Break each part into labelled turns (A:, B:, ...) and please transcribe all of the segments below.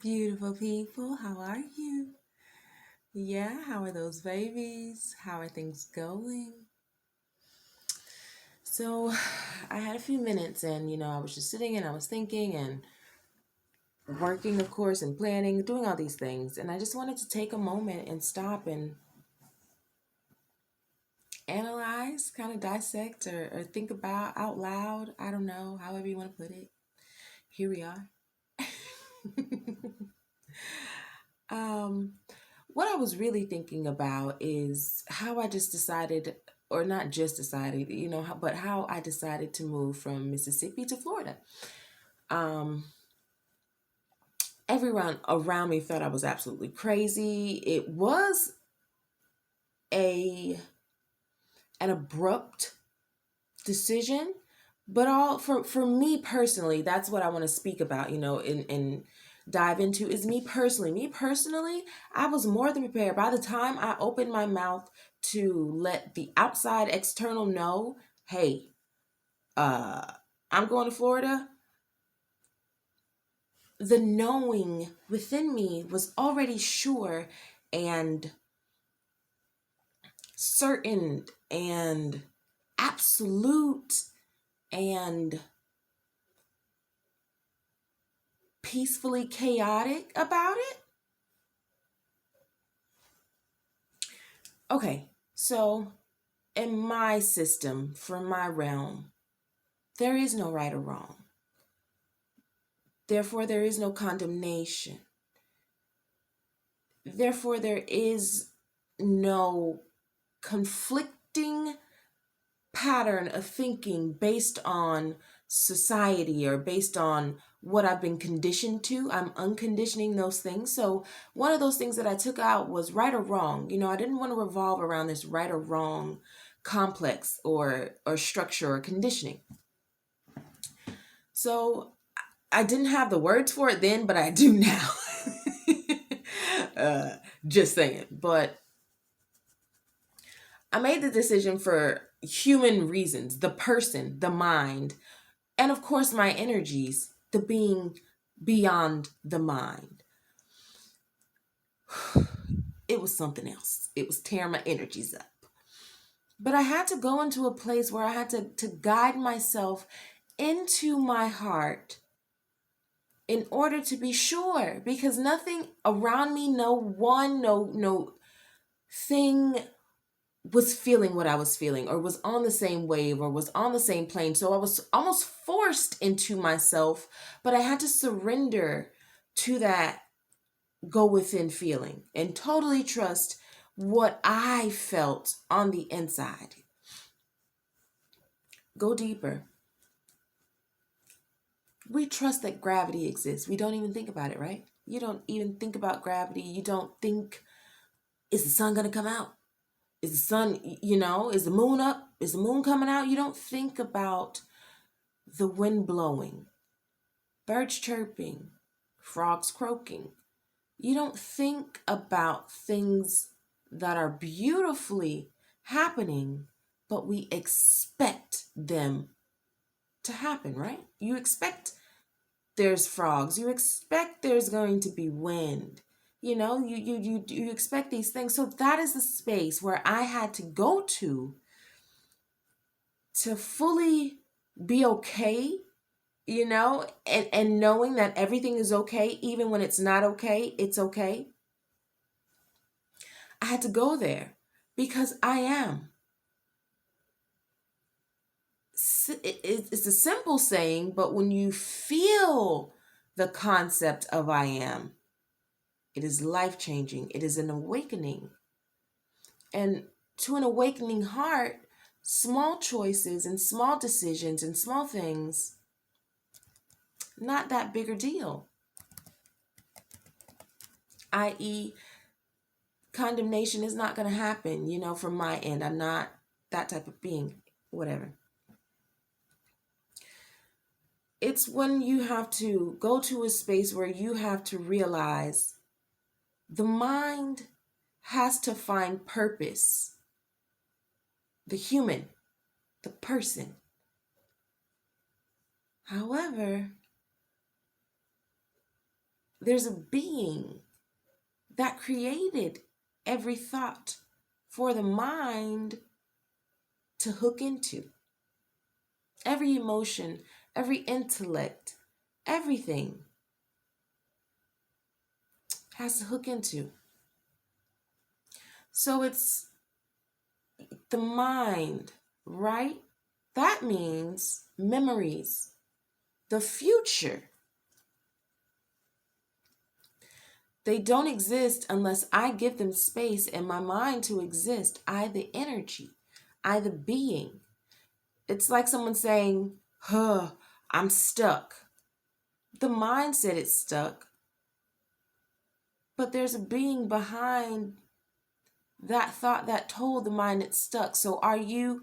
A: Beautiful people, how are you? Yeah, how are those babies? How are things going? So, I had a few minutes and, I was just sitting and I was thinking and working, of course, and planning, doing all these things. And I just wanted to take a moment and stop and analyze, kind of dissect or think about out loud. I don't know, however you want to put it. Here we are. um, What I was really thinking about is how I just decided, or not just decided, but how I decided to move from Mississippi to Florida. Um, Everyone around me thought I was absolutely crazy. It was a an abrupt decision, but all for me personally, that's what I want to speak about, and dive into is me personally. Me personally, I was more than prepared. By the time I opened my mouth to let the outside external know, hey, uh, I'm going to Florida, the knowing within me was already sure and certain and absolute and peacefully chaotic about it. Okay, so in my system, for my realm, there is no right or wrong. Therefore, there is no condemnation. Therefore, there is no conflicting pattern of thinking based on society or based on what I've been conditioned to. I'm unconditioning those things. So, one of those things that I took out was right or wrong. I didn't want to revolve around this right or wrong complex or structure or conditioning. So, I didn't have the words for it then, but I do now. uh, just saying. But I made the decision for human reasons, the person, the mind, and of course my energies, the being beyond the mind. It was something else. It was tearing my energies up. But I had to go into a place where I had to guide myself into my heart in order to be sure, because nothing around me, no thing was feeling what I was feeling or was on the same wave or was on the same plane. So I was almost forced into myself, but I had to surrender to that go within feeling and totally trust what I felt on the inside. Go deeper. We trust that gravity exists. We don't even think about it, right? You don't even think about gravity. You don't think, is the sun going to come out? Is the sun, is the moon up? Is the moon coming out? You don't think about the wind blowing, birds chirping, frogs croaking. You don't think about things that are beautifully happening, but we expect them to happen, right? You expect there's frogs, you expect there's going to be wind. You expect these things. So that is the space where I had to go to fully be okay, and knowing that everything is okay, even when it's not okay, it's okay. I had to go there because I am. It's a simple saying, but when you feel the concept of I am, it is life changing. It is an awakening. And to an awakening heart, small choices and small decisions and small things, not that big a deal. I.e., condemnation is not going to happen, from my end. I'm not that type of being, whatever. It's when you have to go to a space where you have to realize the mind has to find purpose. The human, the person. However, There's a being that created every thought for the mind to hook into. Every emotion, every intellect, everything has to hook into. So it's the mind, right? That means memories, the future. They don't exist unless I give them space in my mind to exist. I, the energy, I, the being. It's like someone saying, I'm stuck. The mind said it's stuck, but there's a being behind that thought that told the mind it's stuck. So are you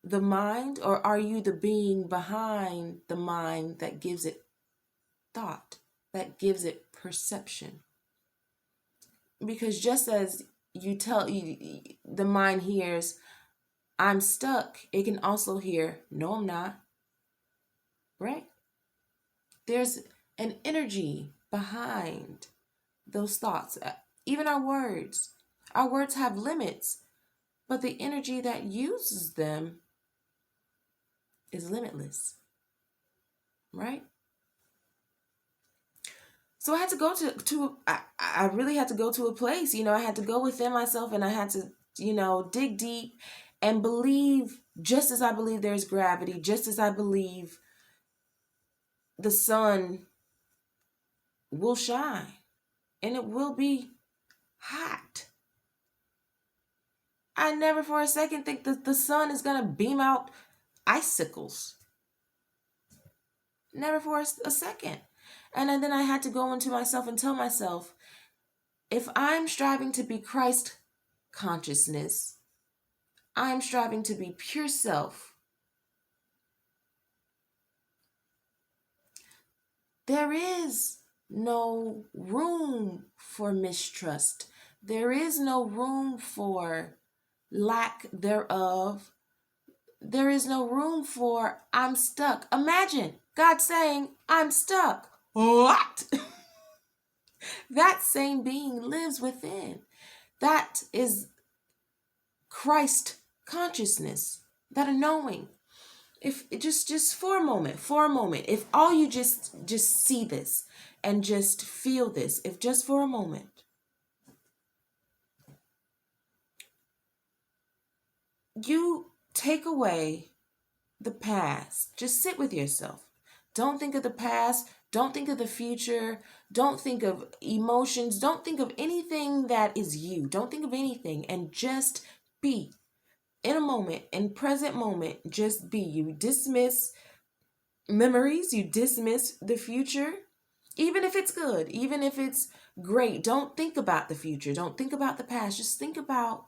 A: the mind, or are you the being behind the mind that gives it thought, that gives it perception? Because just as the mind hears, I'm stuck, it can also hear, no, I'm not, right? There's an energy behind those thoughts. Even our words have limits, but the energy that uses them is limitless, right? So I had to go I really had to go to a place, I had to go within myself, and I had to, dig deep and believe, just as I believe there's gravity, just as I believe the sun will shine and it will be hot. I never for a second think that the sun is going to beam out icicles. Never for a second. And then I had to go into myself and tell myself, if I'm striving to be Christ consciousness, I'm striving to be pure self. There is no room for mistrust. There is no room for lack thereof. There is no room for I'm stuck. Imagine God saying, I'm stuck. What? That same being lives within. That is Christ consciousness, that knowing. If just for a moment, if all you just see this and just feel this, if just for a moment, you take away the past, just sit with yourself. Don't think of the past. Don't think of the future. Don't think of emotions. Don't think of anything that is you. Don't think of anything, and just be. In a moment, in present moment, just be. You dismiss memories. You dismiss the future. Even if it's good, even if it's great, don't think about the future. Don't think about the past. Just think about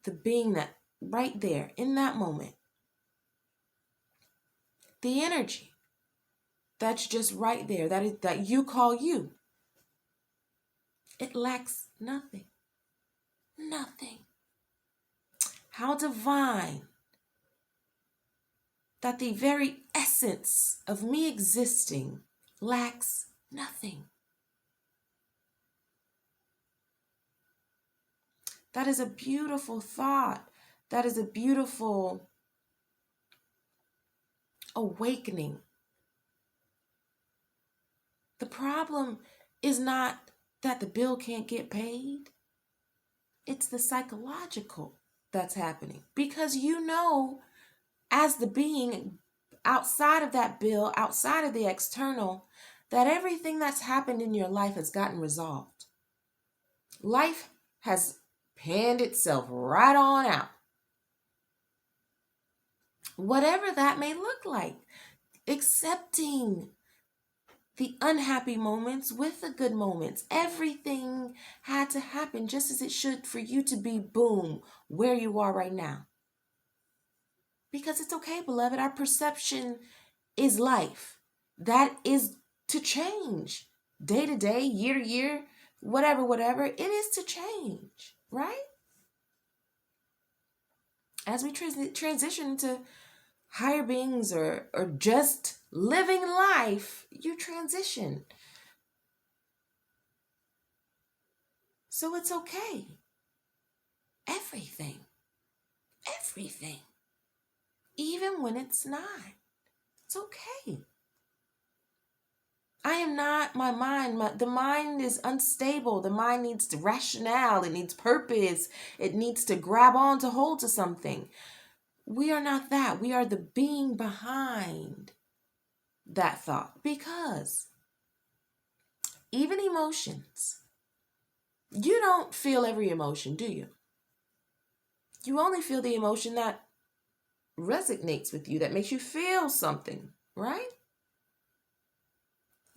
A: the being that right there in that moment. The energy that's just right there, that you call you. It lacks nothing. Nothing. How divine that the very essence of me existing lacks nothing. That is a beautiful thought. That is a beautiful awakening. The problem is not that the bill can't get paid. It's the psychological that's happening. Because as the being outside of that bill, outside of the external, that everything that's happened in your life has gotten resolved. Life has panned itself right on out. Whatever that may look like, accepting the unhappy moments with the good moments. Everything had to happen just as it should for you to be, boom, where you are right now. Because it's okay, beloved. Our perception is life. That is to change. Day to day, year to year, whatever. It is to change, right? As we transition to higher beings or just living life, you transition. So it's okay. Everything. Everything. Even when it's not. It's okay. I am not my mind. The mind is unstable. The mind needs rationale. It needs purpose. It needs to grab on to hold to something. We are not that. We are the being behind that thought. Because even emotions, you don't feel every emotion, do you? You only feel the emotion that resonates with you, that makes you feel something, right?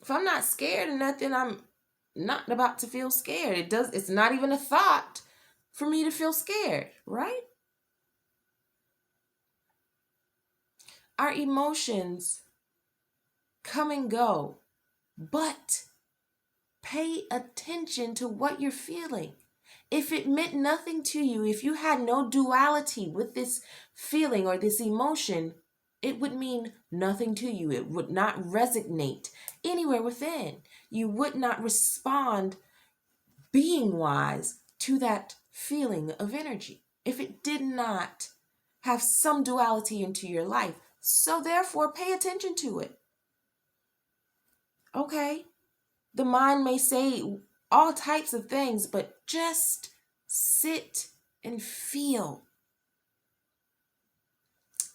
A: If I'm not scared of nothing, I'm not about to feel scared. It's not even a thought for me to feel scared, right? Our emotions come and go, but pay attention to what you're feeling. If it meant nothing to you, if you had no duality with this feeling or this emotion, it would mean nothing to you. It would not resonate anywhere within. You would not respond being wise to that feeling of energy if it did not have some duality into your life. So therefore, pay attention to it. Okay? The mind may say all types of things, but just sit and feel.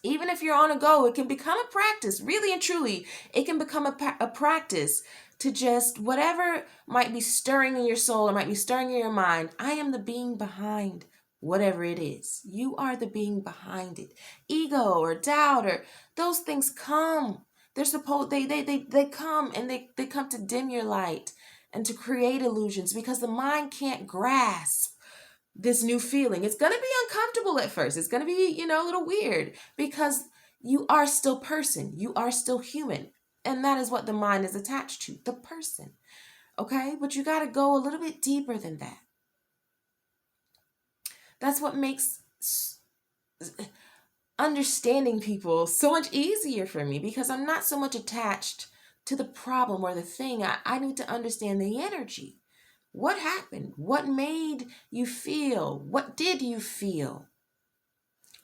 A: Even if you're on a go, it can become a practice, really and truly. It can become a practice to just whatever might be stirring in your soul or might be stirring in your mind. I am the being behind whatever it is. You are the being behind it. Ego or doubt or those things come. They're supposed they come and they come to dim your light and to create illusions because the mind can't grasp this new feeling. It's going to be uncomfortable at first. It's going to be, a little weird because you are still person. You are still human. And that is what the mind is attached to, the person. Okay? But you got to go a little bit deeper than that. That's what makes understanding people so much easier for me because I'm not so much attached to the problem or the thing. I need to understand the energy. What happened? What made you feel? What did you feel?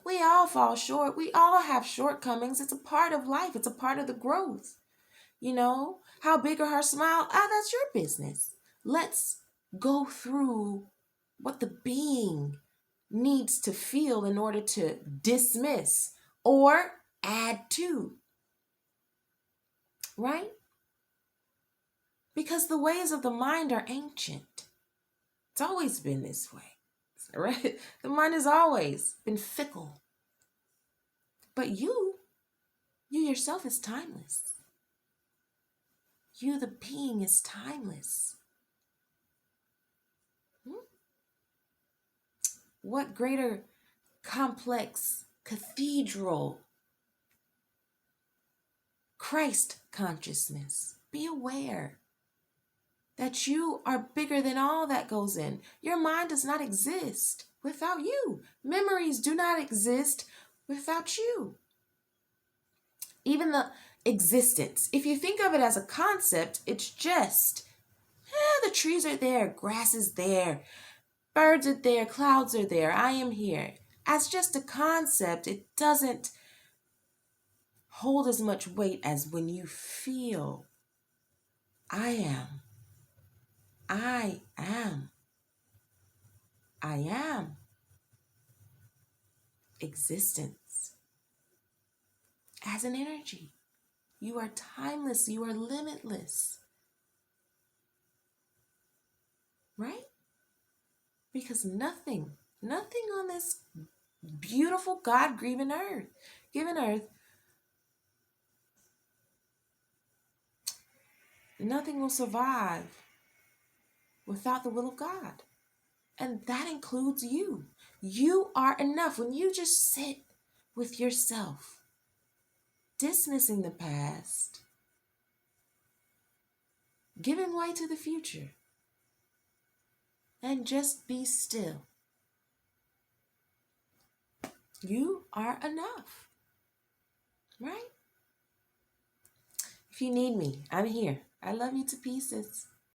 A: We all fall short. We all have shortcomings. It's a part of life. It's a part of the growth. How big or her smile? That's your business. Let's go through what the being needs to feel in order to dismiss or add to. Right? Because the ways of the mind are ancient. It's always been this way. Right? The mind has always been fickle. But you yourself is timeless. You, the being, is timeless. What greater complex cathedral? Christ consciousness. Be aware that you are bigger than all that goes in. Your mind does not exist without you. Memories do not exist without you. Even the existence, if you think of it as a concept, it's just, the trees are there, grass is there, birds are there, clouds are there, I am here. As just a concept, it doesn't hold as much weight as when you feel, I am. I am. I am. Existence. As an energy. You are timeless. You are limitless. Right? Because nothing on this beautiful God-given earth, nothing will survive without the will of God. And that includes you. You are enough. When you just sit with yourself, dismissing the past, giving way to the future, and just be still. You are enough. Right? If you need me, I'm here. I love you to pieces.